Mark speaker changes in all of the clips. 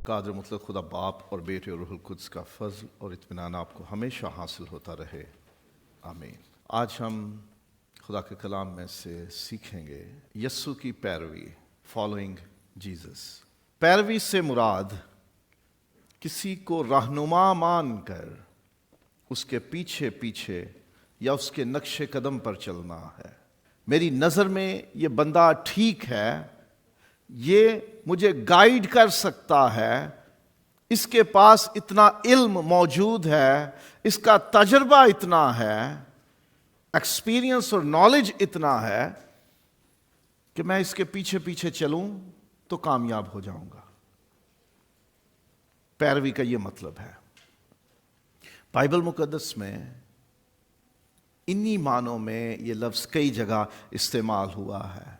Speaker 1: قادر مطلق خدا باپ اور بیٹے اور روح القدس کا فضل اور اطمینان آپ کو ہمیشہ حاصل ہوتا رہے، آمین۔ آج ہم خدا کے کلام میں سے سیکھیں گے یسوع کی پیروی، فالوئنگ جیزس۔ پیروی سے مراد کسی کو رہنما مان کر اس کے پیچھے پیچھے یا اس کے نقش قدم پر چلنا ہے۔ میری نظر میں یہ بندہ ٹھیک ہے، یہ مجھے گائیڈ کر سکتا ہے، اس کے پاس اتنا علم موجود ہے، اس کا تجربہ اتنا ہے، ایکسپیرینس اور نالج اتنا ہے کہ میں اس کے پیچھے پیچھے چلوں تو کامیاب ہو جاؤں گا۔ پیروی کا یہ مطلب ہے۔ بائبل مقدس میں انہی معنوں میں یہ لفظ کئی جگہ استعمال ہوا ہے۔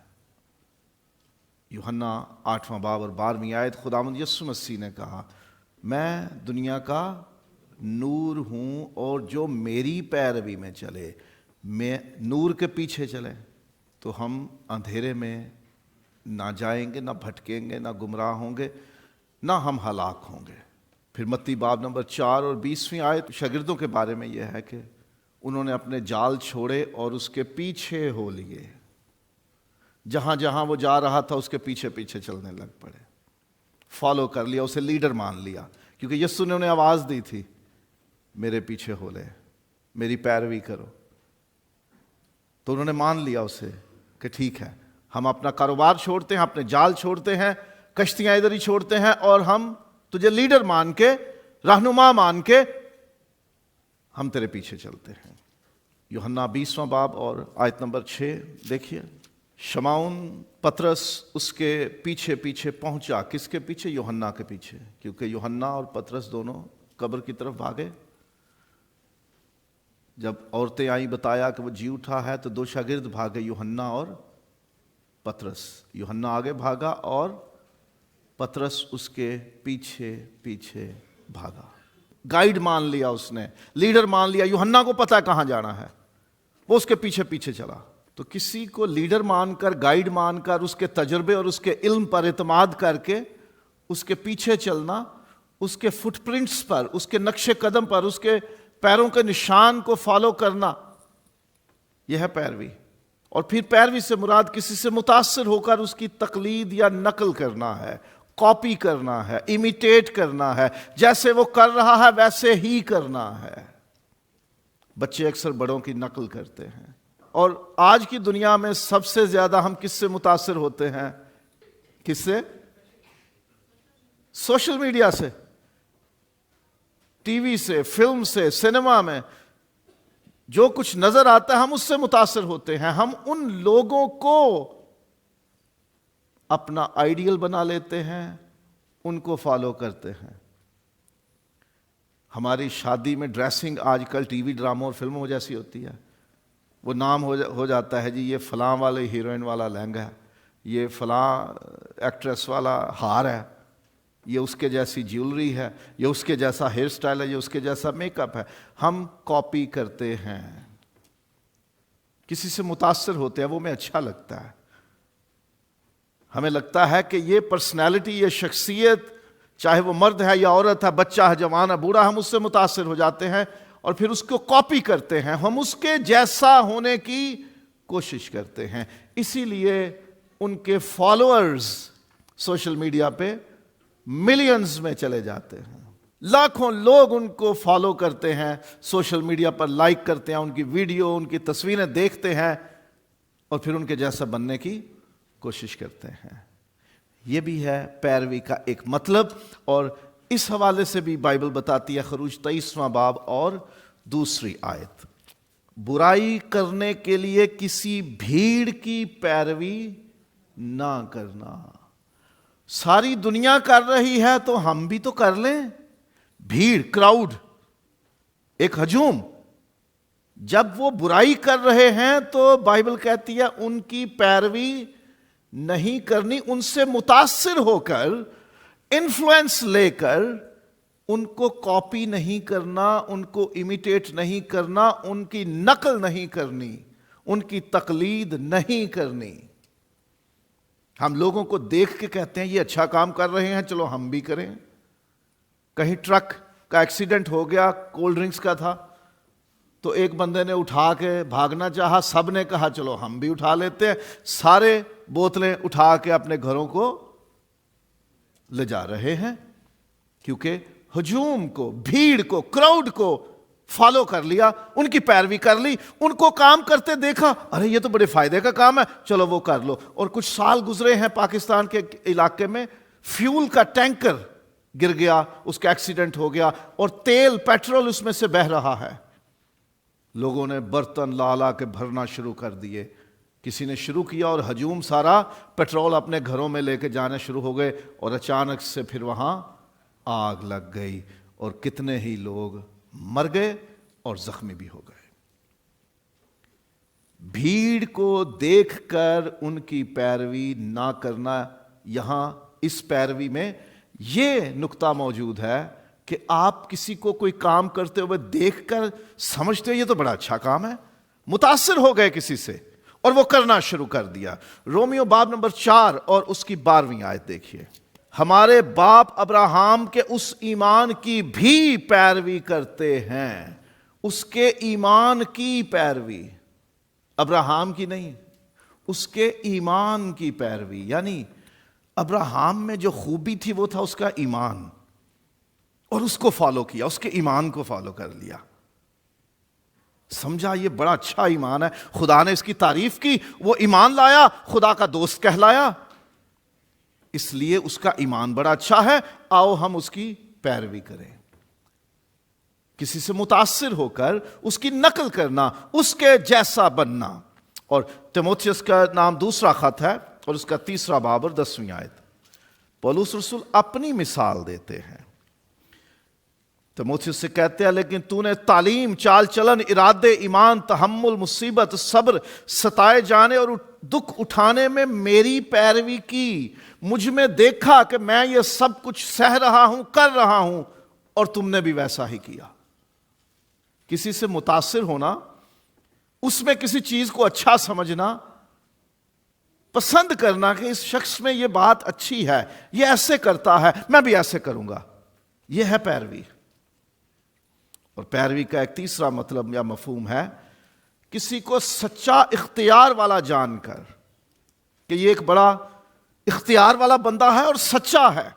Speaker 1: یوحنا 8واں باب اور 12ویں آیت، خداوند یسوع مسیح نے کہا، میں دنیا کا نور ہوں اور جو میری پیروی میں چلے، میں نور کے پیچھے چلے تو ہم اندھیرے میں نہ جائیں گے، نہ بھٹکیں گے، نہ گمراہ ہوں گے، نہ ہم ہلاک ہوں گے۔ پھر متی باب نمبر 4 اور 20ویں آیت شاگردوں کے بارے میں یہ ہے کہ انہوں نے اپنے جال چھوڑے اور اس کے پیچھے ہو لیے، جہاں جہاں وہ جا رہا تھا اس کے پیچھے پیچھے چلنے لگ پڑے، فالو کر لیا، اسے لیڈر مان لیا، کیونکہ یسوع نے انہیں آواز دی تھی، میرے پیچھے ہو لے، میری پیروی کرو۔ تو انہوں نے مان لیا اسے کہ ٹھیک ہے، ہم اپنا کاروبار چھوڑتے ہیں، اپنے جال چھوڑتے ہیں، کشتیاں ادھر ہی چھوڑتے ہیں، اور ہم تجھے لیڈر مان کے، رہنما مان کے ہم تیرے پیچھے چلتے ہیں۔ یوحنا 20واں باب اور آیت نمبر 6 دیکھیے۔ شمعون پطرس اس کے پیچھے پیچھے پہنچا۔ کس کے پیچھے؟ یوحنا کے پیچھے، کیونکہ یوحنا اور پطرس دونوں قبر کی طرف بھاگے۔ جب عورتیں آئیں بتایا کہ وہ جی اٹھا ہے تو 2 شاگرد بھاگے، یوحنا اور پطرس۔ یوحنا آگے بھاگا اور پطرس اس کے پیچھے پیچھے بھاگا۔ گائیڈ مان لیا اس نے، لیڈر مان لیا، یوحنا کو پتا کہاں جانا ہے، وہ اس کے پیچھے پیچھے چلا۔ تو کسی کو لیڈر مان کر، گائیڈ مان کر، اس کے تجربے اور اس کے علم پر اعتماد کر کے اس کے پیچھے چلنا، اس کے فٹ پرنٹس پر، اس کے نقش قدم پر، اس کے پیروں کے نشان کو فالو کرنا، یہ ہے پیروی۔ اور پھر پیروی سے مراد کسی سے متاثر ہو کر اس کی تقلید یا نقل کرنا ہے، کاپی کرنا ہے، امیٹیٹ کرنا ہے، جیسے وہ کر رہا ہے ویسے ہی کرنا ہے۔ بچے اکثر بڑوں کی نقل کرتے ہیں، اور آج کی دنیا میں سب سے زیادہ ہم کس سے متاثر ہوتے ہیں؟ کس سے؟ سوشل میڈیا سے، ٹی وی سے، فلم سے، سینما میں جو کچھ نظر آتا ہے ہم اس سے متاثر ہوتے ہیں۔ ہم ان لوگوں کو اپنا آئیڈیل بنا لیتے ہیں، ان کو فالو کرتے ہیں۔ ہماری شادی میں ڈریسنگ آج کل ٹی وی ڈراموں اور فلموں جیسی ہوتی ہے۔ وہ نام ہو جاتا ہے، جی یہ فلاں والے ہیروئن والا لہنگا ہے، یہ فلاں ایکٹریس والا ہار ہے، یہ اس کے جیسی جیولری ہے، یہ اس کے جیسا ہیئر سٹائل ہے، یہ اس کے جیسا میک اپ ہے۔ ہم کاپی کرتے ہیں، کسی سے متاثر ہوتے ہیں، وہ ہمیں اچھا لگتا ہے، ہمیں لگتا ہے کہ یہ پرسنالٹی، یہ شخصیت، چاہے وہ مرد ہے یا عورت ہے، بچہ ہے، جوان ہے، بوڑھا، ہم اس سے متاثر ہو جاتے ہیں اور پھر اس کو کاپی کرتے ہیں، ہم اس کے جیسا ہونے کی کوشش کرتے ہیں۔ اسی لیے ان کے فالوورز سوشل میڈیا پہ ملینز میں چلے جاتے ہیں، لاکھوں لوگ ان کو فالو کرتے ہیں، سوشل میڈیا پر لائک کرتے ہیں، ان کی ویڈیو، ان کی تصویریں دیکھتے ہیں اور پھر ان کے جیسا بننے کی کوشش کرتے ہیں۔ یہ بھی ہے پیروی کا ایک مطلب، اور اس حوالے سے بھی بائبل بتاتی ہے، خروج 23واں باب اور 2 آیت، برائی کرنے کے لیے کسی بھیڑ کی پیروی نہ کرنا۔ ساری دنیا کر رہی ہے تو ہم بھی تو کر لیں۔ بھیڑ، کراؤڈ، ایک ہجوم، جب وہ برائی کر رہے ہیں تو بائبل کہتی ہے ان کی پیروی نہیں کرنی، ان سے متاثر ہو کر، انفلوئنس لے کر ان کو کاپی نہیں کرنا، ان کو امیٹیٹ نہیں کرنا، ان کی نقل نہیں کرنی، ان کی تقلید نہیں کرنی۔ ہم لوگوں کو دیکھ کے کہتے ہیں یہ اچھا کام کر رہے ہیں، چلو ہم بھی کریں۔ کہیں ٹرک کا ایکسیڈنٹ ہو گیا، کولڈ ڈرنکس کا تھا، تو ایک بندے نے اٹھا کے بھاگنا چاہا، سب نے کہا چلو ہم بھی اٹھا لیتے ہیں، سارے بوتلیں اٹھا کے اپنے گھروں کو لے جا رہے ہیں، کیونکہ ہجوم کو، بھیڑ کو، کراؤڈ کو فالو کر لیا، ان کی پیروی کر لی، ان کو کام کرتے دیکھا، ارے یہ تو بڑے فائدے کا کام ہے، چلو وہ کر لو۔ اور کچھ سال گزرے ہیں پاکستان کے علاقے میں، فیول کا ٹینکر گر گیا، اس کا ایکسیڈنٹ ہو گیا، اور تیل، پیٹرول اس میں سے بہہ رہا ہے، لوگوں نے برتن لا لا کے بھرنا شروع کر دیے، کسی نے شروع کیا اور ہجوم سارا پیٹرول اپنے گھروں میں لے کے جانا شروع ہو گئے، اور اچانک سے پھر وہاں آگ لگ گئی، اور کتنے ہی لوگ مر گئے اور زخمی بھی ہو گئے۔ بھیڑ کو دیکھ کر ان کی پیروی نہ کرنا، یہاں اس پیروی میں یہ نقطہ موجود ہے کہ آپ کسی کو کوئی کام کرتے ہوئے دیکھ کر سمجھتے ہو یہ تو بڑا اچھا کام ہے، متاثر ہو گئے کسی سے اور وہ کرنا شروع کر دیا۔ رومیو باب نمبر 4 اور اس کی 12ویں آیت دیکھیے، ہمارے باپ ابراہام کے اس ایمان کی بھی پیروی کرتے ہیں، اس کے ایمان کی پیروی، ابراہام کی نہیں، اس کے ایمان کی پیروی، یعنی ابراہام میں جو خوبی تھی وہ تھا اس کا ایمان، اور اس کو فالو کیا، اس کے ایمان کو فالو کر لیا، سمجھا یہ بڑا اچھا ایمان ہے، خدا نے اس کی تعریف کی، وہ ایمان لایا، خدا کا دوست کہلایا، اس لیے اس کا ایمان بڑا اچھا ہے، آؤ ہم اس کی پیروی کریں۔ کسی سے متاثر ہو کر اس کی نقل کرنا، اس کے جیسا بننا۔ اور تیموتھیوس کا نام دوسرا خط ہے اور اس کا 3 باب اور 10ویں آیت، پولس رسول اپنی مثال دیتے ہیں، تیموتھیوس سے کہتے ہیں لیکن تو نے تعلیم، چال چلن، ارادے، ایمان، تحمل، مصیبت، صبر، ستائے جانے اور دکھ اٹھانے میں میری پیروی کی، مجھ میں دیکھا کہ میں یہ سب کچھ سہ رہا ہوں، کر رہا ہوں، اور تم نے بھی ویسا ہی کیا۔ کسی سے متاثر ہونا، اس میں کسی چیز کو اچھا سمجھنا، پسند کرنا کہ اس شخص میں یہ بات اچھی ہے، یہ ایسے کرتا ہے، میں بھی ایسے کروں گا، یہ ہے پیروی۔ اور پیروی کا ایک تیسرا مطلب یا مفہوم ہے کسی کو سچا اختیار والا جان کر کہ یہ ایک بڑا اختیار والا بندہ ہے اور سچا ہے،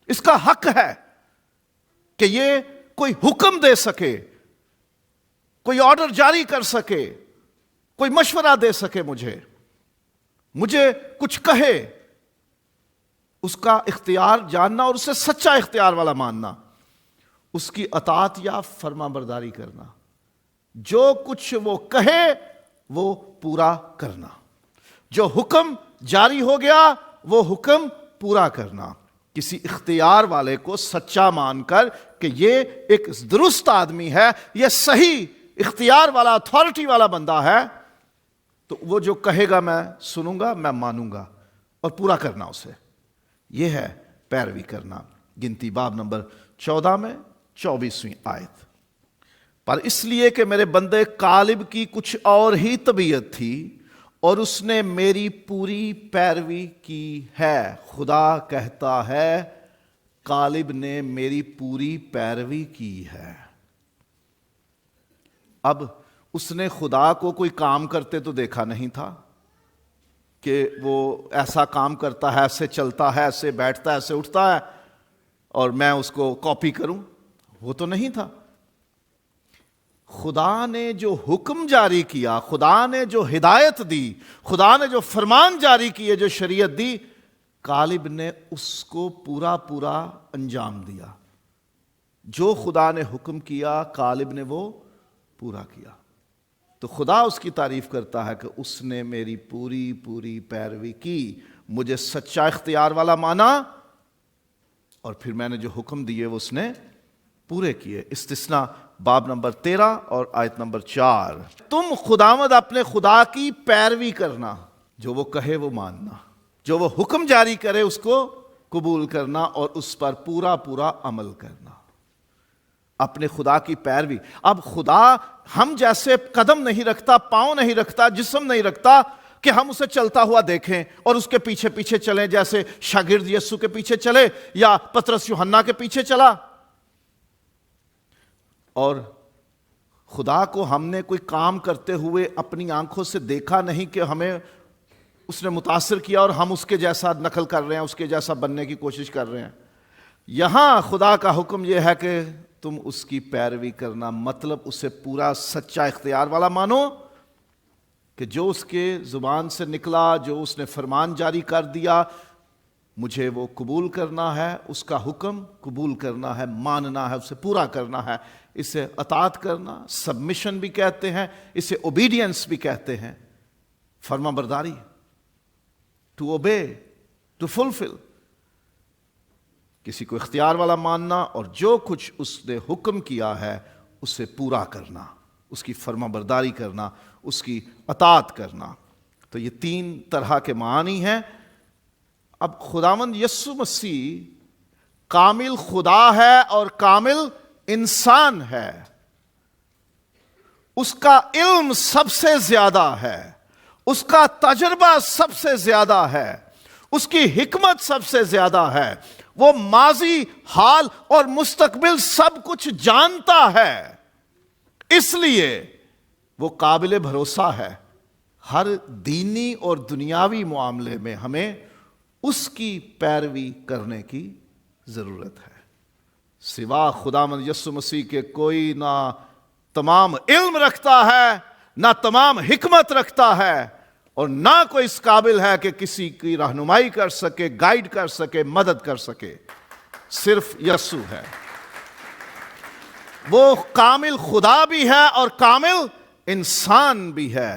Speaker 1: اس کا حق ہے کہ یہ کوئی حکم دے سکے، کوئی آرڈر جاری کر سکے، کوئی مشورہ دے سکے، مجھے کچھ کہے، اس کا اختیار جاننا اور اسے سچا اختیار والا ماننا، اس کی اطاعت یا فرما برداری کرنا، جو کچھ وہ کہے وہ پورا کرنا، جو حکم جاری ہو گیا وہ حکم پورا کرنا، کسی اختیار والے کو سچا مان کر کہ یہ ایک درست آدمی ہے، یہ صحیح اختیار والا، اتھارٹی والا بندہ ہے، تو وہ جو کہے گا میں سنوں گا، میں مانوں گا، اور پورا کرنا اسے، یہ ہے پیروی کرنا۔ گنتی باب نمبر 14 میں 24ویں آیت، پر اس لیے کہ میرے بندے کالب کی کچھ اور ہی طبیعت تھی اور اس نے میری پوری پیروی کی ہے۔ خدا کہتا ہے کالب نے میری پوری پیروی کی ہے۔ اب اس نے خدا کو کوئی کام کرتے تو دیکھا نہیں تھا کہ وہ ایسا کام کرتا ہے، ایسے چلتا ہے، ایسے بیٹھتا ہے، ایسے اٹھتا ہے، اور میں اس کو کاپی کروں، وہ تو نہیں تھا۔ خدا نے جو حکم جاری کیا، خدا نے جو ہدایت دی، خدا نے جو فرمان جاری کیے، جو شریعت دی، کالب نے اس کو پورا انجام دیا۔ جو خدا نے حکم کیا کالب نے وہ پورا کیا، تو خدا اس کی تعریف کرتا ہے کہ اس نے میری پوری پیروی کی، مجھے سچا اختیار والا مانا، اور پھر میں نے جو حکم دیے وہ اس نے پورے کیے۔ استثناء باب نمبر 13 اور آیت نمبر 4، تم خداوند اپنے خدا کی پیروی کرنا، جو وہ کہے وہ ماننا، جو وہ حکم جاری کرے اس کو قبول کرنا اور اس پر پورا عمل کرنا، اپنے خدا کی پیروی۔ اب خدا ہم جیسے قدم نہیں رکھتا، پاؤں نہیں رکھتا، جسم نہیں رکھتا کہ ہم اسے چلتا ہوا دیکھیں اور اس کے پیچھے پیچھے چلیں، جیسے شاگرد یسوع کے پیچھے چلے یا پطرس یوحنا کے پیچھے چلا. اور خدا کو ہم نے کوئی کام کرتے ہوئے اپنی آنکھوں سے دیکھا نہیں کہ ہمیں اس نے متاثر کیا اور ہم اس کے جیسا نقل کر رہے ہیں، اس کے جیسا بننے کی کوشش کر رہے ہیں. یہاں خدا کا حکم یہ ہے کہ تم اس کی پیروی کرنا، مطلب اسے پورا سچا اختیار والا مانو کہ جو اس کے زبان سے نکلا، جو اس نے فرمان جاری کر دیا، مجھے وہ قبول کرنا ہے، اس کا حکم قبول کرنا ہے، ماننا ہے، اسے پورا کرنا ہے. اسے اطاعت کرنا، سبمیشن بھی کہتے ہیں، اسے اوبیڈینس بھی کہتے ہیں، فرما برداری، ٹو اوبے، ٹو فلفل. کسی کو اختیار والا ماننا اور جو کچھ اس نے حکم کیا ہے اسے پورا کرنا، اس کی فرما برداری کرنا، اس کی اطاعت کرنا. تو یہ 3 طرح کے معانی ہیں. اب خداوند یسوع مسیح کامل خدا ہے اور کامل انسان ہے. اس کا علم سب سے زیادہ ہے، اس کا تجربہ سب سے زیادہ ہے، اس کی حکمت سب سے زیادہ ہے. وہ ماضی، حال اور مستقبل سب کچھ جانتا ہے، اس لیے وہ قابل بھروسہ ہے. ہر دینی اور دنیاوی معاملے میں ہمیں اس کی پیروی کرنے کی ضرورت ہے. سوا خداوند یسوع مسیح کے کوئی نہ تمام علم رکھتا ہے، نہ تمام حکمت رکھتا ہے، اور نہ کوئی اس قابل ہے کہ کسی کی رہنمائی کر سکے، گائیڈ کر سکے، مدد کر سکے. صرف یسوع ہے. وہ کامل خدا بھی ہے اور کامل انسان بھی ہے.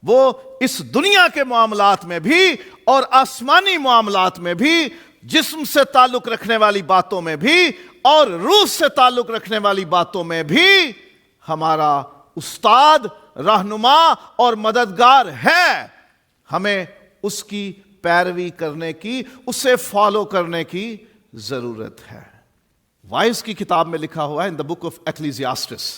Speaker 1: وہ اس دنیا کے معاملات میں بھی اور آسمانی معاملات میں بھی، جسم سے تعلق رکھنے والی باتوں میں بھی اور روح سے تعلق رکھنے والی باتوں میں بھی ہمارا استاد، رہنما اور مددگار ہے. ہمیں اس کی پیروی کرنے کی، اسے فالو کرنے کی ضرورت ہے. وائز کی کتاب میں لکھا ہوا ہے ان دا بک آف ایکلیزیاسٹس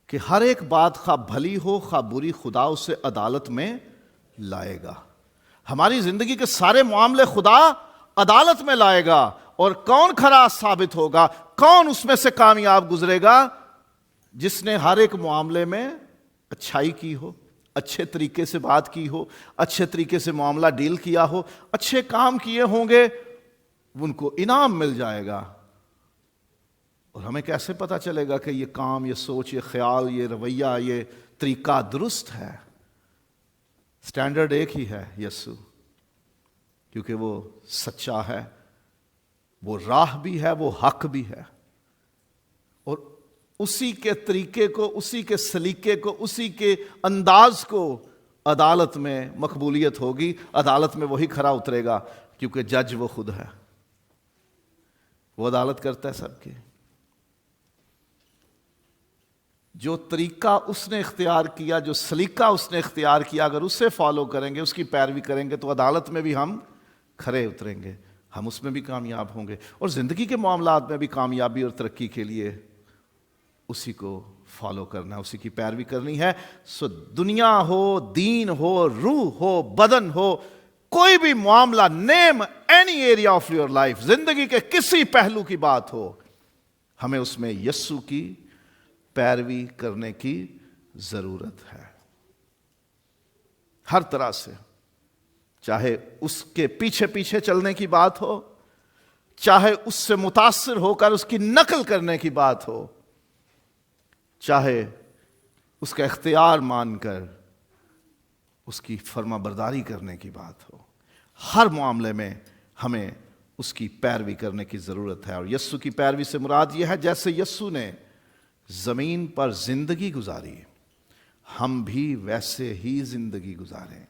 Speaker 1: کہ ہر ایک بات خواہ بھلی ہو خواہ بری، خدا اسے عدالت میں لائے گا. ہماری زندگی کے سارے معاملے خدا عدالت میں لائے گا، اور کون کھرا ثابت ہوگا، کون اس میں سے کامیاب گزرے گا؟ جس نے ہر ایک معاملے میں اچھائی کی ہو، اچھے طریقے سے بات کی ہو، اچھے طریقے سے معاملہ ڈیل کیا ہو، اچھے کام کیے ہوں گے، ان کو انعام مل جائے گا. اور ہمیں کیسے پتا چلے گا کہ یہ کام، یہ سوچ، یہ خیال، یہ رویہ، یہ طریقہ درست ہے؟ سٹینڈرڈ ایک ہی ہے، یسوع، کیونکہ وہ سچا ہے، وہ راہ بھی ہے، وہ حق بھی ہے. اور اسی کے طریقے کو، اسی کے سلیقے کو، اسی کے انداز کو عدالت میں مقبولیت ہوگی. عدالت میں وہی کھرا اترے گا، کیونکہ جج وہ خود ہے. وہ عدالت کرتا ہے سب کی. جو طریقہ اس نے اختیار کیا، جو سلیقہ اس نے اختیار کیا، اگر اسے فالو کریں گے، اس کی پیروی کریں گے، تو عدالت میں بھی ہم کھرے اتریں گے، ہم اس میں بھی کامیاب ہوں گے. اور زندگی کے معاملات میں بھی کامیابی اور ترقی کے لیے اسی کو فالو کرنا ہے، اسی کی پیروی کرنی ہے. سو دنیا ہو، دین ہو، روح ہو، بدن ہو، کوئی بھی معاملہ، name any area of your life, زندگی کے کسی پہلو کی بات ہو، ہمیں اس میں یسوع کی پیروی کرنے کی ضرورت ہے. ہر طرح سے، چاہے اس کے پیچھے پیچھے چلنے کی بات ہو، چاہے اس سے متاثر ہو کر اس کی نقل کرنے کی بات ہو، چاہے اس کا اختیار مان کر اس کی فرما برداری کرنے کی بات ہو، ہر معاملے میں ہمیں اس کی پیروی کرنے کی ضرورت ہے. اور یسوع کی پیروی سے مراد یہ ہے جیسے یسوع نے زمین پر زندگی گزاری، ہم بھی ویسے ہی زندگی گزاریں.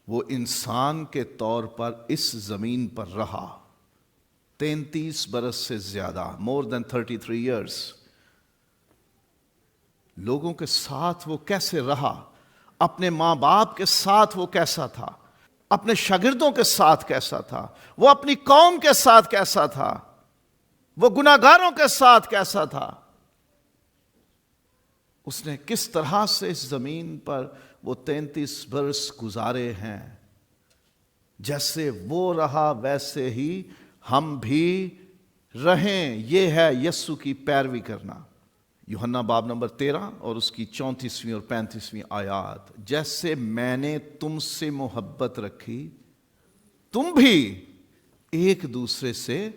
Speaker 1: وہ انسان کے طور پر اس زمین پر رہا 33 برس سے زیادہ، more than 33 years. لوگوں کے ساتھ وہ کیسے رہا، اپنے ماں باپ کے ساتھ وہ کیسا تھا، اپنے شاگردوں کے ساتھ کیسا تھا، وہ اپنی قوم کے ساتھ کیسا تھا، وہ گناہگاروں کے ساتھ کیسا تھا، اس نے کس طرح سے اس زمین پر وہ 33 برس گزارے ہیں، جیسے وہ رہا ویسے ہی ہم بھی رہیں۔ یہ ہے یسوع کی پیروی کرنا۔ یوحنا باب نمبر 13 اور اس کی 34ویں اور 35ویں آیات، جیسے میں نے تم سے محبت رکھی تم بھی ایک دوسرے سے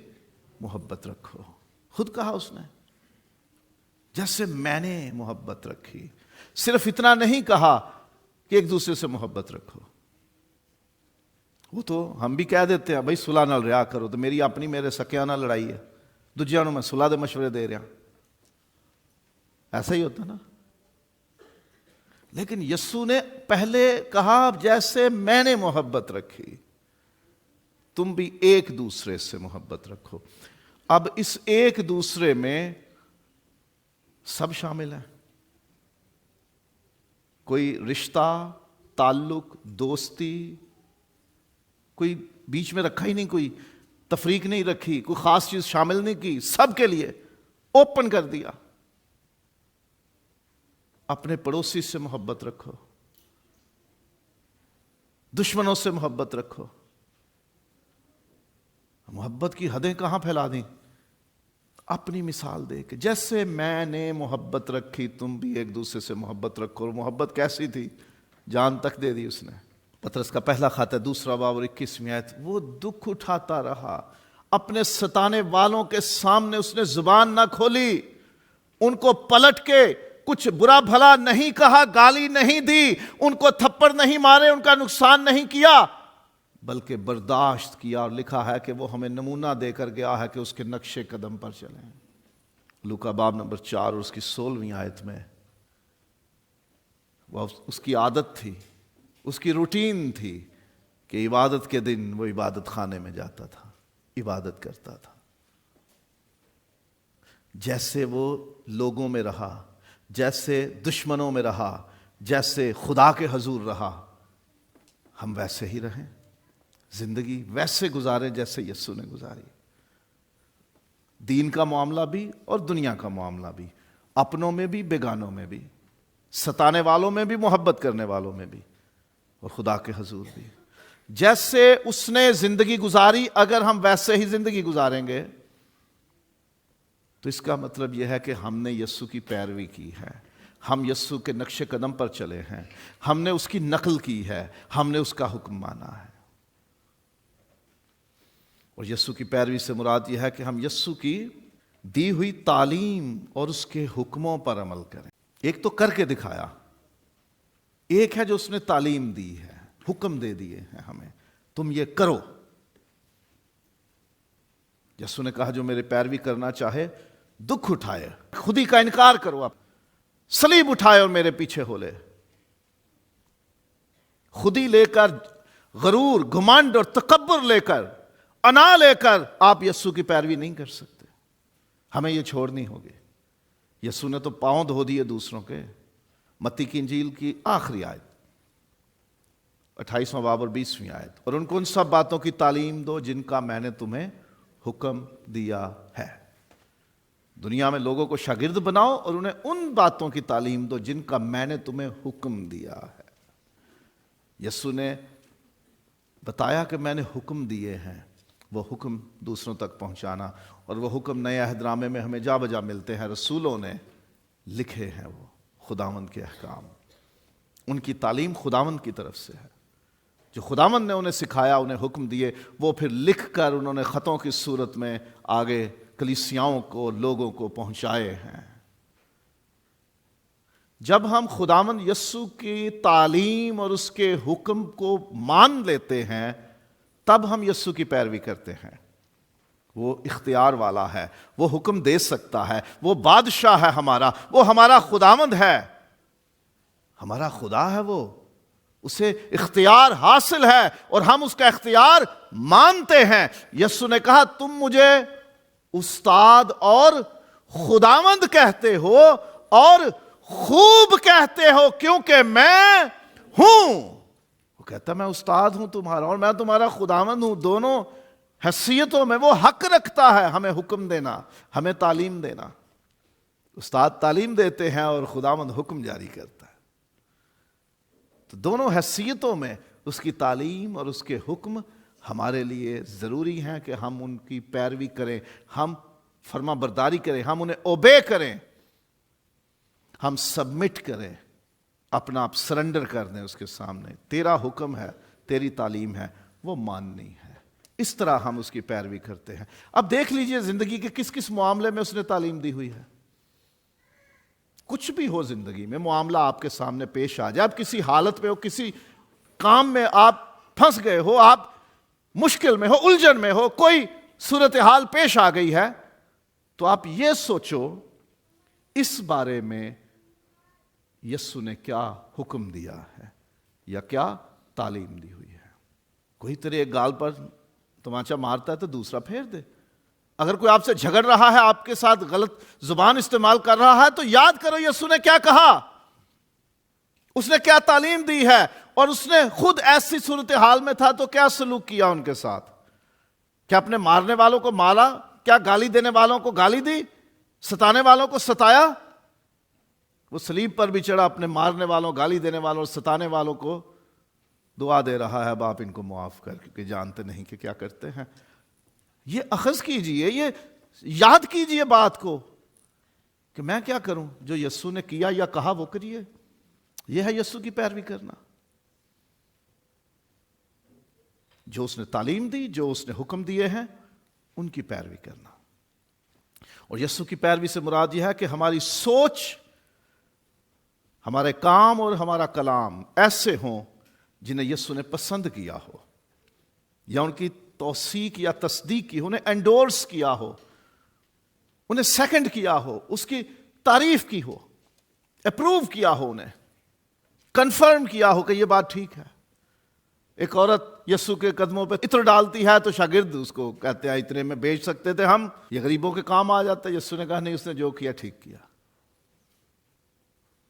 Speaker 1: محبت رکھو۔ خود کہا اس نے، جیسے میں نے محبت رکھی۔ صرف اتنا نہیں کہا کہ ایک دوسرے سے محبت رکھو، وہ تو ہم بھی کہہ دیتے ہیں بھائی صلح نال رہا کرو، تو میری اپنی میرے سکیاں نال لڑائی ہے، دوجیاں نوں میں صلح دے مشورے دے رہا، ایسا ہی ہوتا نا۔ لیکن یسوع نے پہلے کہا جیسے میں نے محبت رکھی تم بھی ایک دوسرے سے محبت رکھو۔ اب اس ایک دوسرے میں سب شامل ہیں، کوئی رشتہ، تعلق، دوستی، کوئی بیچ میں رکھا ہی نہیں، کوئی تفریق نہیں رکھی، کوئی خاص چیز شامل نہیں کی، سب کے لیے اوپن کر دیا۔ اپنے پڑوسی سے محبت رکھو، دشمنوں سے محبت رکھو۔ محبت کی حدیں کہاں پھیلا دیں؟ اپنی مثال دے کے، جیسے میں نے محبت رکھی تم بھی ایک دوسرے سے محبت رکھو۔ اور محبت کیسی تھی؟ جان تک دے دی اس نے۔ پطرس کا پہلا خط ہے 2 باب اور 21ویں آیت، وہ دکھ اٹھاتا رہا، اپنے ستانے والوں کے سامنے اس نے زبان نہ کھولی، ان کو پلٹ کے کچھ برا بھلا نہیں کہا، گالی نہیں دی، ان کو تھپڑ نہیں مارے، ان کا نقصان نہیں کیا، بلکہ برداشت کیا۔ اور لکھا ہے کہ وہ ہمیں نمونہ دے کر گیا ہے کہ اس کے نقش قدم پر چلیں۔ لوکا باب نمبر 4 اور اس کی 16ویں آیت میں، وہ اس کی عادت تھی، اس کی روٹین تھی کہ عبادت کے دن وہ عبادت خانے میں جاتا تھا، عبادت کرتا تھا۔ جیسے وہ لوگوں میں رہا، جیسے دشمنوں میں رہا، جیسے خدا کے حضور رہا، ہم ویسے ہی رہیں، زندگی ویسے گزاریں جیسے یسوع نے گزاری۔ دین کا معاملہ بھی اور دنیا کا معاملہ بھی، اپنوں میں بھی بیگانوں میں بھی، ستانے والوں میں بھی محبت کرنے والوں میں بھی، اور خدا کے حضور بھی۔ جیسے اس نے زندگی گزاری اگر ہم ویسے ہی زندگی گزاریں گے تو اس کا مطلب یہ ہے کہ ہم نے یسوع کی پیروی کی ہے، ہم یسوع کے نقش قدم پر چلے ہیں، ہم نے اس کی نقل کی ہے، ہم نے اس کا حکم مانا ہے۔ اور یسوع کی پیروی سے مراد یہ ہے کہ ہم یسوع کی دی ہوئی تعلیم اور اس کے حکموں پر عمل کریں۔ ایک تو کر کے دکھایا، ایک ہے جو اس نے تعلیم دی ہے، حکم دے دیے ہیں ہمیں، تم یہ کرو۔ یسوع نے کہا جو میرے پیروی کرنا چاہے دکھ اٹھائے، خود ہی کا انکار کرو، آپ صلیب اٹھائے اور میرے پیچھے ہو لے۔ خود ہی لے کر، غرور، گھمنڈ اور تکبر لے کر، انا لے کر آپ یسوع کی پیروی نہیں کر سکتے، ہمیں یہ چھوڑنی ہوگی۔ یسوع نے تو پاؤں دھو دیے دوسروں کے۔ متی کی انجیل کی آخری آیت 28واں باب اور 20ویں آیت، اور ان کو ان سب باتوں کی تعلیم دو جن کا میں نے تمہیں حکم دیا ہے۔ دنیا میں لوگوں کو شاگرد بناؤ اور انہیں ان باتوں کی تعلیم دو جن کا میں نے تمہیں حکم دیا ہے۔ یسوع نے بتایا کہ میں نے حکم دیے ہیں، وہ حکم دوسروں تک پہنچانا، اور وہ حکم نئے عہد نامے میں ہمیں جا بجا ملتے ہیں، رسولوں نے لکھے ہیں، وہ خداوند کے احکام، ان کی تعلیم خداوند کی طرف سے ہے، جو خداوند نے انہیں سکھایا، انہیں حکم دیے، وہ پھر لکھ کر انہوں نے خطوں کی صورت میں آگے کلیسیاؤں کو، لوگوں کو پہنچائے ہیں۔ جب ہم خداوند یسوع کی تعلیم اور اس کے حکم کو مان لیتے ہیں تب ہم یسوع کی پیروی کرتے ہیں۔ وہ اختیار والا ہے، وہ حکم دے سکتا ہے، وہ بادشاہ ہے ہمارا، وہ ہمارا خداوند ہے، ہمارا خدا ہے، وہ اسے اختیار حاصل ہے اور ہم اس کا اختیار مانتے ہیں۔ یسوع نے کہا تم مجھے استاد اور خداوند کہتے ہو اور خوب کہتے ہو کیونکہ میں ہوں۔ وہ کہتا میں استاد ہوں تمہارا اور میں تمہارا خداوند ہوں، دونوں حیثیتوں میں وہ حق رکھتا ہے ہمیں حکم دینا، ہمیں تعلیم دینا۔ استاد تعلیم دیتے ہیں اور خداوند حکم جاری کرتا ہے۔ تو دونوں حیثیتوں میں اس کی تعلیم اور اس کے حکم ہمارے لیے ضروری ہیں کہ ہم ان کی پیروی کریں، ہم فرما برداری کریں، ہم انہیں اوبے کریں، ہم سبمٹ کریں، اپنا آپ سرنڈر کر دیں اس کے سامنے۔ تیرا حکم ہے، تیری تعلیم ہے، وہ ماننی ہے۔ اس طرح ہم اس کی پیروی کرتے ہیں۔ اب دیکھ لیجئے زندگی کے کس کس معاملے میں اس نے تعلیم دی ہوئی ہے۔ کچھ بھی ہو زندگی میں، معاملہ آپ کے سامنے پیش آ جائے، آپ کسی حالت میں ہو، کسی کام میں آپ پھنس گئے ہو، آپ مشکل میں ہو، الجھن میں ہو، کوئی صورتحال پیش آ گئی ہے، تو آپ یہ سوچو اس بارے میں یسوع نے کیا حکم دیا ہے یا کیا تعلیم دی ہوئی ہے۔ کوئی تیرے ایک گال پر تمانچہ مارتا ہے تو دوسرا پھیر دے۔ اگر کوئی آپ سے جھگڑ رہا ہے، آپ کے ساتھ غلط زبان استعمال کر رہا ہے، تو یاد کرو یسوع نے کیا کہا، اس نے کیا تعلیم دی ہے، اور اس نے خود ایسی صورتحال میں تھا تو کیا سلوک کیا ان کے ساتھ۔ کیا اپنے مارنے والوں کو مارا؟ کیا گالی دینے والوں کو گالی دی؟ ستانے والوں کو ستایا؟ وہ صلیب پر بھی چڑھا، اپنے مارنے والوں، گالی دینے والوں اور ستانے والوں کو دعا دے رہا ہے، باپ ان کو معاف کر، کیونکہ جانتے نہیں کہ کیا کرتے ہیں۔ یہ اخذ کیجئے، یہ یاد کیجئے بات کو کہ میں کیا کروں، جو یسوع نے کیا یا کہا وہ کریے۔ یہ ہے یسوع کی پیروی کرنا، جو اس نے تعلیم دی، جو اس نے حکم دیے ہیں ان کی پیروی کرنا۔ اور یسوع کی پیروی سے مراد یہ ہے کہ ہماری سوچ، ہمارے کام اور ہمارا کلام ایسے ہوں جنہیں یسوع نے پسند کیا ہو، یا ان کی توثیق یا تصدیق کی ہو، انہیں انڈورس کیا ہو، انہیں سیکنڈ کیا ہو، اس کی تعریف کی ہو، اپروو کیا ہو، انہیں کنفرم کیا ہو کہ یہ بات ٹھیک ہے۔ ایک عورت یسوع کے قدموں پہ عطر ڈالتی ہے تو شاگرد اس کو کہتے ہیں اتنے میں بیچ سکتے تھے ہم، یہ غریبوں کے کام آ جاتا ہے۔ یسوع نے کہا نہیں، اس نے جو کیا ٹھیک کیا۔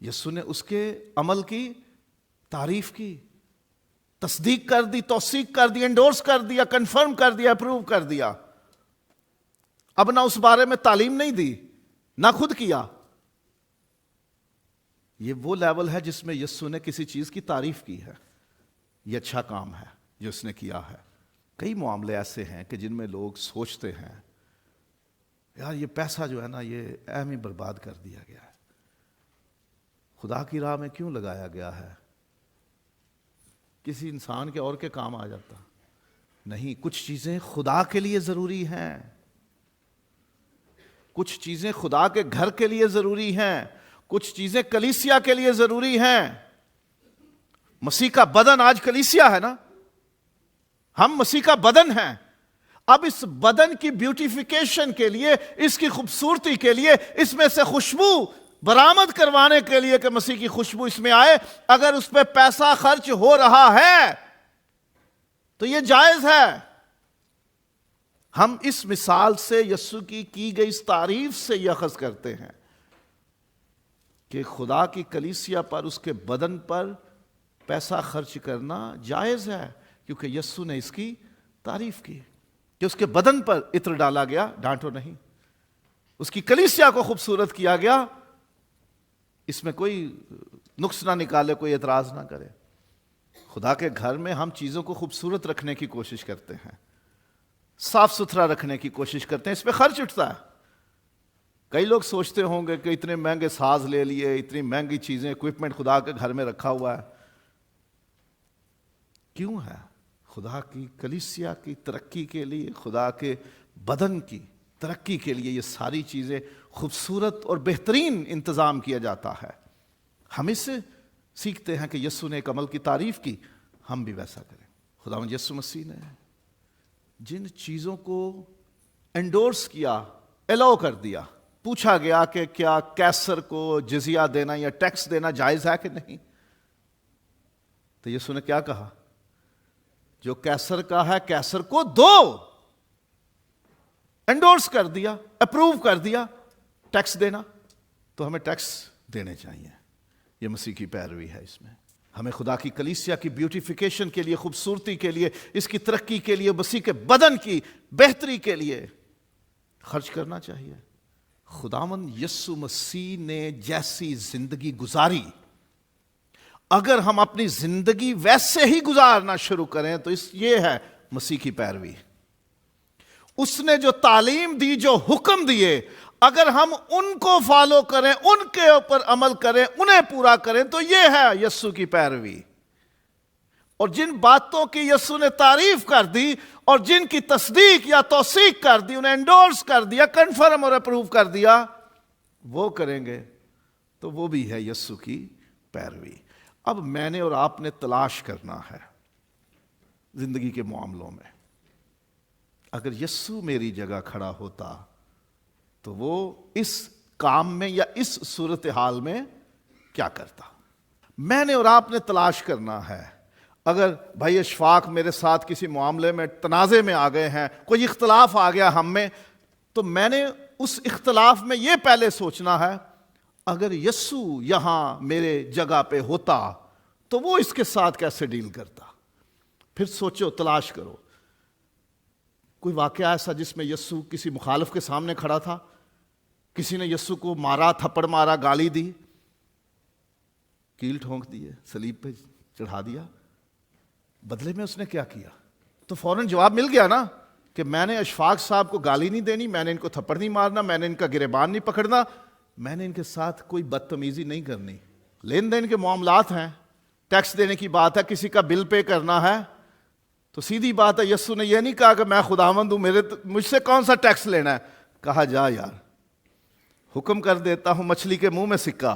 Speaker 1: یسوع نے اس کے عمل کی تعریف کی، تصدیق کر دی، توثیق کر دی، انڈورس کر دیا، کنفرم کر دیا، اپروو کر دیا۔ اب نہ اس بارے میں تعلیم نہیں دی، نہ خود کیا۔ یہ وہ لیول ہے جس میں یسوع نے کسی چیز کی تعریف کی ہے، یہ اچھا کام ہے جو اس نے کیا ہے۔ کئی معاملے ایسے ہیں کہ جن میں لوگ سوچتے ہیں یار یہ پیسہ جو ہے نا یہ اہم ہی برباد کر دیا گیا ہے، خدا کی راہ میں کیوں لگایا گیا ہے، کسی انسان کے اور کے کام آ جاتا۔ نہیں، کچھ چیزیں خدا کے لیے ضروری ہیں، کچھ چیزیں خدا کے گھر کے لیے ضروری ہیں، کچھ چیزیں کلیسیا کے لیے ضروری ہیں۔ مسیح کا بدن آج کلیسیا ہے نا، ہم مسیح کا بدن ہیں۔ اب اس بدن کی بیوٹیفیکیشن کے لیے، اس کی خوبصورتی کے لیے، اس میں سے خوشبو برآمد کروانے کے لیے کہ مسیح کی خوشبو اس میں آئے، اگر اس پہ پیسہ خرچ ہو رہا ہے تو یہ جائز ہے۔ ہم اس مثال سے، یسوع کی گئی اس تعریف سے یہ اخذ کرتے ہیں کہ خدا کی کلیسیا پر، اس کے بدن پر پیسہ خرچ کرنا جائز ہے، کیونکہ یسوع نے اس کی تعریف کی کہ اس کے بدن پر عطر ڈالا گیا، ڈانٹو نہیں، اس کی کلیسیا کو خوبصورت کیا گیا، اس میں کوئی نقص نہ نکالے، کوئی اعتراض نہ کرے۔ خدا کے گھر میں ہم چیزوں کو خوبصورت رکھنے کی کوشش کرتے ہیں، صاف ستھرا رکھنے کی کوشش کرتے ہیں، اس پہ خرچ اٹھتا ہے۔ کئی لوگ سوچتے ہوں گے کہ اتنے مہنگے ساز لے لیے، اتنی مہنگی چیزیں، اکوپمنٹ خدا کے گھر میں رکھا ہوا ہے، کیوں ہے؟ خدا کی کلیسیا کی ترقی کے لیے، خدا کے بدن کی ترقی کے لیے یہ ساری چیزیں خوبصورت اور بہترین انتظام کیا جاتا ہے۔ ہم اس سے سیکھتے ہیں کہ یسوع نے ایک عمل کی تعریف کی، ہم بھی ویسا کریں۔ خداوند یسوع مسیح نے جن چیزوں کو انڈورس کیا، الاؤ کر دیا، پوچھا گیا کہ کیا کیسر کو جزیہ دینا یا ٹیکس دینا جائز ہے کہ نہیں، تو یسوع نے کیا کہا؟ جو کیسر کا ہے کیسر کو دو۔ انڈورس کر دیا، اپروو کر دیا ٹیکس دینا، تو ہمیں ٹیکس دینے چاہیے۔ یہ مسیح کی پیروی ہے۔ اس میں ہمیں خدا کی کلیسیا کی بیوٹیفیکیشن کے لیے، خوبصورتی کے لیے، اس کی ترقی کے لیے، مسیح کے بدن کی بہتری کے لیے خرچ کرنا چاہیے۔ خداوند یسوع مسیح نے جیسی زندگی گزاری اگر ہم اپنی زندگی ویسے ہی گزارنا شروع کریں تو یہ ہے مسیح کی پیروی. اس نے جو تعلیم دی، جو حکم دیے، اگر ہم ان کو فالو کریں، ان کے اوپر عمل کریں، انہیں پورا کریں، تو یہ ہے یسوع کی پیروی. اور جن باتوں کی یسوع نے تعریف کر دی اور جن کی تصدیق یا توثیق کر دی، انہیں انڈورس کر دیا، کنفرم اور اپروو کر دیا، وہ کریں گے تو وہ بھی ہے یسوع کی پیروی. اب میں نے اور آپ نے تلاش کرنا ہے زندگی کے معاملوں میں. اگر یسوع میری جگہ کھڑا ہوتا تو وہ اس کام میں یا اس صورتحال میں کیا کرتا؟ میں نے اور آپ نے تلاش کرنا ہے. اگر بھائی اشفاق میرے ساتھ کسی معاملے میں تنازع میں آ گئے ہیں، کوئی اختلاف آ گیا ہم میں، تو میں نے اس اختلاف میں یہ پہلے سوچنا ہے اگر یسوع یہاں میرے جگہ پہ ہوتا تو وہ اس کے ساتھ کیسے ڈیل کرتا. پھر سوچو، تلاش کرو کوئی واقعہ ایسا جس میں یسوع کسی مخالف کے سامنے کھڑا تھا، کسی نے یسوع کو مارا، تھپڑ مارا، گالی دی، کیل ٹھونک دیے، صلیب پہ چڑھا دیا، بدلے میں اس نے کیا کیا؟ تو فوراً جواب مل گیا نا کہ میں نے اشفاق صاحب کو گالی نہیں دینی، میں نے ان کو تھپڑ نہیں مارنا، میں نے ان کا گریبان نہیں پکڑنا، میں نے ان کے ساتھ کوئی بدتمیزی نہیں کرنی. لین دین کے معاملات ہیں، ٹیکس دینے کی بات ہے، کسی کا بل پے کرنا ہے، تو سیدھی بات ہے یسوع نے یہ نہیں کہا کہ میں خداوند ہوں، مجھ سے کون سا ٹیکس لینا ہے. کہا جا یار، حکم کر دیتا ہوں مچھلی کے منہ میں سکہ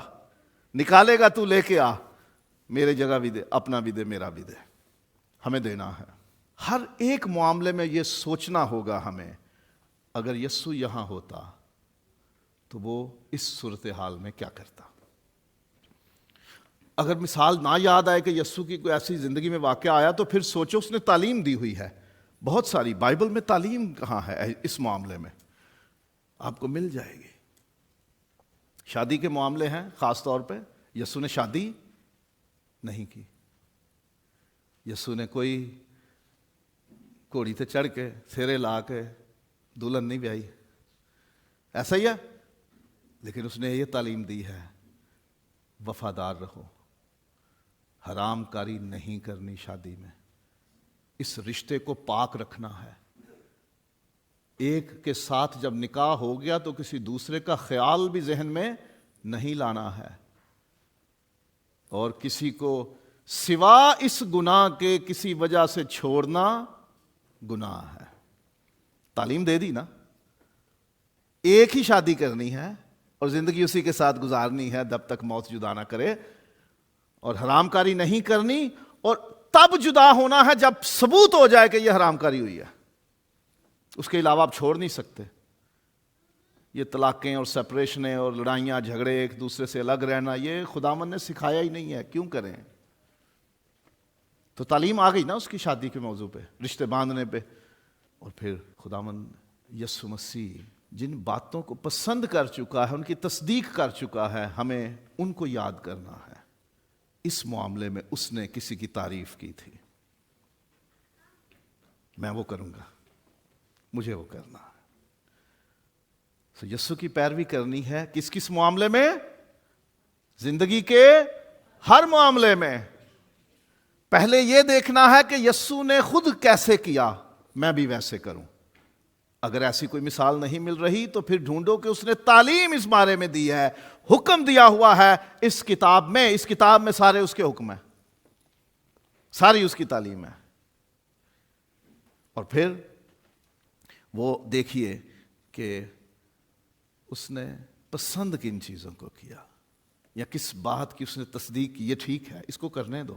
Speaker 1: نکالے گا تو لے کے آ، میرے جگہ بھی دے، اپنا بھی دے، میرا بھی دے. ہمیں دینا ہے. ہر ایک معاملے میں یہ سوچنا ہوگا ہمیں اگر یسوع یہاں ہوتا تو وہ اس صورتحال میں کیا کرتا. اگر مثال نہ یاد آئے کہ یسوع کی کوئی ایسی زندگی میں واقعہ آیا تو پھر سوچو اس نے تعلیم دی ہوئی ہے بہت ساری. بائبل میں تعلیم کہاں ہے اس معاملے میں؟ آپ کو مل جائے گی. شادی کے معاملے ہیں خاص طور پہ، یسوع نے شادی نہیں کی. یسوع نے کوئی گھوڑی تے چڑھ کے پھیرے لا کے دلہن نہیں بیائی، ایسا ہی ہے. لیکن اس نے یہ تعلیم دی ہے وفادار رہو، حرام کاری نہیں کرنی شادی میں، اس رشتے کو پاک رکھنا ہے. ایک کے ساتھ جب نکاح ہو گیا تو کسی دوسرے کا خیال بھی ذہن میں نہیں لانا ہے، اور کسی کو سوا اس گناہ کے کسی وجہ سے چھوڑنا گناہ ہے. تعلیم دے دی نا. ایک ہی شادی کرنی ہے اور زندگی اسی کے ساتھ گزارنی ہے جب تک موت جدا نہ کرے، اور حرام کاری نہیں کرنی، اور تب جدا ہونا ہے جب ثبوت ہو جائے کہ یہ حرام کاری ہوئی ہے. اس کے علاوہ آپ چھوڑ نہیں سکتے. یہ طلاقیں اور سپریشنیں اور لڑائیاں جھگڑے، ایک دوسرے سے الگ رہنا، یہ خداوند نے سکھایا ہی نہیں ہے، کیوں کریں؟ تو تعلیم آ گئی نا اس کی شادی کے موضوع پہ، رشتے باندھنے پہ. اور پھر خداوند یسوع مسیح جن باتوں کو پسند کر چکا ہے، ان کی تصدیق کر چکا ہے، ہمیں ان کو یاد کرنا ہے. اس معاملے میں اس نے کسی کی تعریف کی تھی، میں وہ کروں گا، مجھے وہ کرنا ہے. تو یسوع کی پیروی کرنی ہے کس کس معاملے میں؟ زندگی کے ہر معاملے میں. پہلے یہ دیکھنا ہے کہ یسوع نے خود کیسے کیا، میں بھی ویسے کروں. اگر ایسی کوئی مثال نہیں مل رہی تو پھر ڈھونڈو کہ اس نے تعلیم اس بارے میں دی ہے، حکم دیا ہوا ہے اس کتاب میں. اس کتاب میں سارے اس کے حکم ہیں، ساری اس کی تعلیم ہے. اور پھر وہ دیکھیے کہ اس نے پسند کن چیزوں کو کیا، یا کس بات کی اس نے تصدیق کی، یہ ٹھیک ہے اس کو کرنے دو.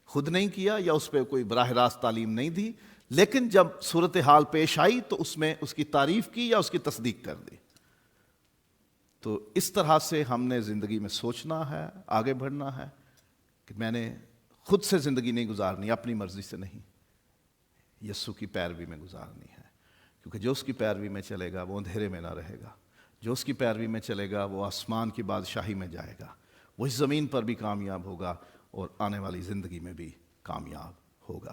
Speaker 1: خود نہیں کیا یا اس پہ کوئی براہ راست تعلیم نہیں دی، لیکن جب صورتحال پیش آئی تو اس میں اس کی تعریف کی یا اس کی تصدیق کر دی. تو اس طرح سے ہم نے زندگی میں سوچنا ہے، آگے بڑھنا ہے کہ میں نے خود سے زندگی نہیں گزارنی، اپنی مرضی سے نہیں، یسوع کی پیروی میں گزارنی ہے. کیونکہ جو اس کی پیروی میں چلے گا وہ اندھیرے میں نہ رہے گا، جو اس کی پیروی میں چلے گا وہ آسمان کی بادشاہی میں جائے گا، وہ اس زمین پر بھی کامیاب ہوگا اور آنے والی زندگی میں بھی کامیاب ہوگا.